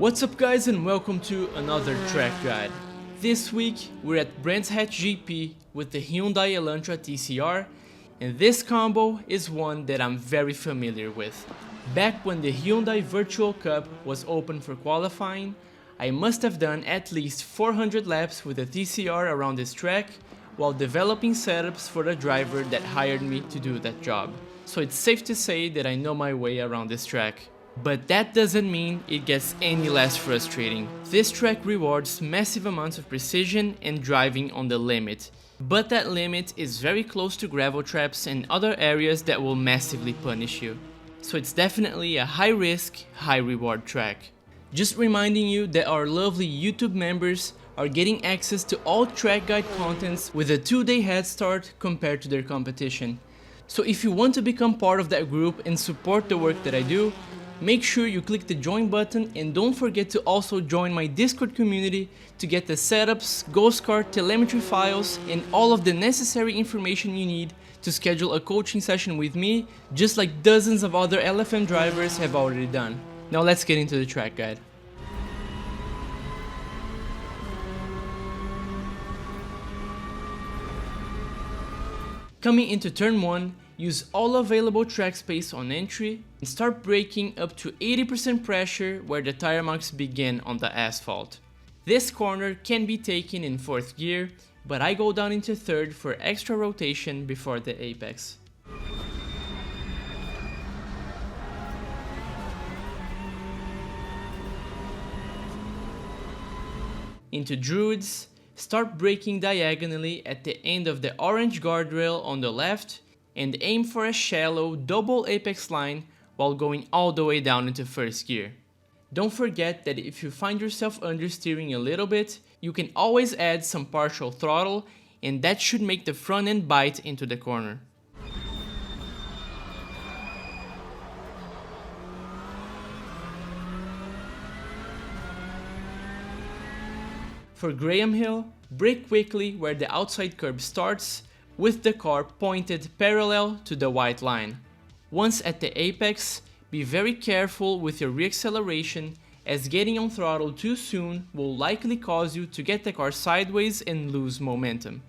What's up guys, and welcome to another track guide. This week we're at Brands Hatch GP with the Hyundai Elantra TCR, and this combo is one that I'm very familiar with. Back when the Hyundai Virtual Cup was open for qualifying, I must have done at least 400 laps with the TCR around this track while developing setups for the driver that hired me to do that job. So it's safe to say that I know my way around this track. But that doesn't mean it gets any less frustrating. This track rewards massive amounts of precision and driving on the limit. But that limit is very close to gravel traps and other areas that will massively punish you. So it's definitely a high risk, high reward track. Just reminding you that our lovely YouTube members are getting access to all track guide contents with a 2-day head start compared to their competition. So if you want to become part of that group and support the work that I do, make sure you click the join button and don't forget to also join my Discord community to get the setups, ghost card, telemetry files, and all of the necessary information you need to schedule a coaching session with me, just like dozens of other LFM drivers have already done. Now let's get into the track guide. Coming into turn 1, use all available track space on entry and start braking up to 80% pressure where the tire marks begin on the asphalt. This corner can be taken in 4th gear, but I go down into 3rd for extra rotation before the apex. Into Druids, start braking diagonally at the end of the orange guardrail on the left and aim for a shallow double apex line while going all the way down into 1st gear. Don't forget that if you find yourself understeering a little bit, you can always add some partial throttle, and that should make the front end bite into the corner. For Graham Hill, brake quickly where the outside curb starts, with the car pointed parallel to the white line. Once at the apex, be very careful with your reacceleration, as getting on throttle too soon will likely cause you to get the car sideways and lose momentum.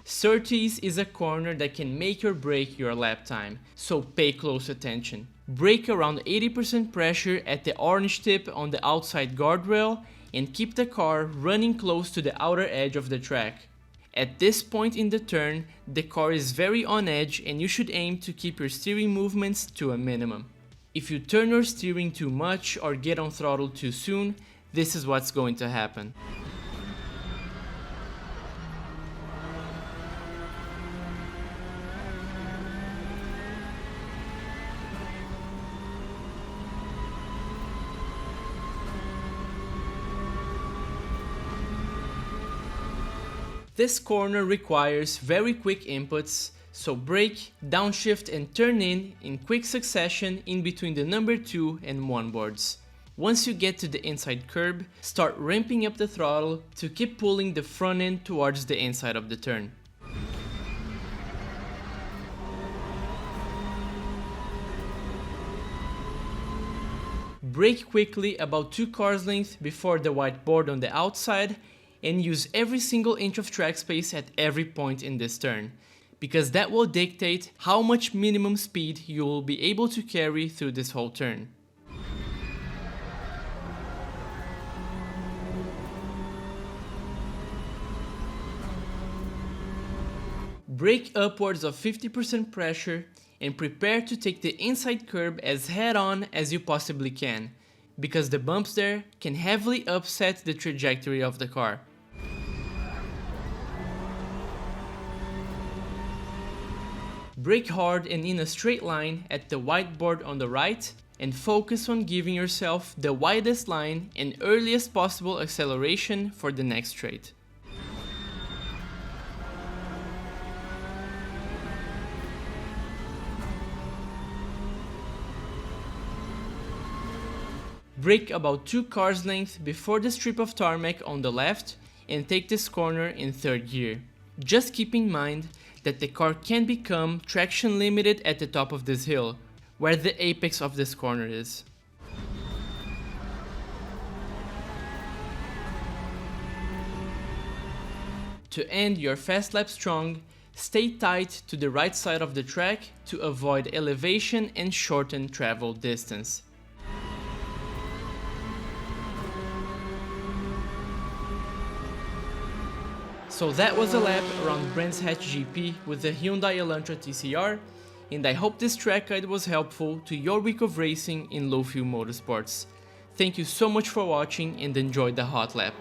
Surtees is a corner that can make or break your lap time, so pay close attention. Brake around 80% pressure at the orange tip on the outside guardrail and keep the car running close to the outer edge of the track. At this point in the turn, the car is very on edge and you should aim to keep your steering movements to a minimum. If you turn your steering too much or get on throttle too soon, this is what's going to happen. This corner requires very quick inputs, so brake, downshift and turn in quick succession in between the number 2 and 1 boards. Once you get to the inside curb, start ramping up the throttle to keep pulling the front end towards the inside of the turn. Brake quickly about 2 cars length before the white board on the outside, and use every single inch of track space at every point in this turn, because that will dictate how much minimum speed you will be able to carry through this whole turn. Brake upwards of 50% pressure and prepare to take the inside curb as head-on as you possibly can, because the bumps there can heavily upset the trajectory of the car. Brake hard and in a straight line at the whiteboard on the right, and focus on giving yourself the widest line and earliest possible acceleration for the next straight. Brake about 2 cars length before the strip of tarmac on the left and take this corner in 3rd gear. Just keep in mind that the car can become traction limited at the top of this hill, where the apex of this corner is. To end your fast lap strong, stay tight to the right side of the track to avoid elevation and shorten travel distance. So that was a lap around Brands Hatch GP with the Hyundai Elantra TCR, and I hope this track guide was helpful to your week of racing in low fuel motorsports. Thank you so much for watching and enjoy the hot lap.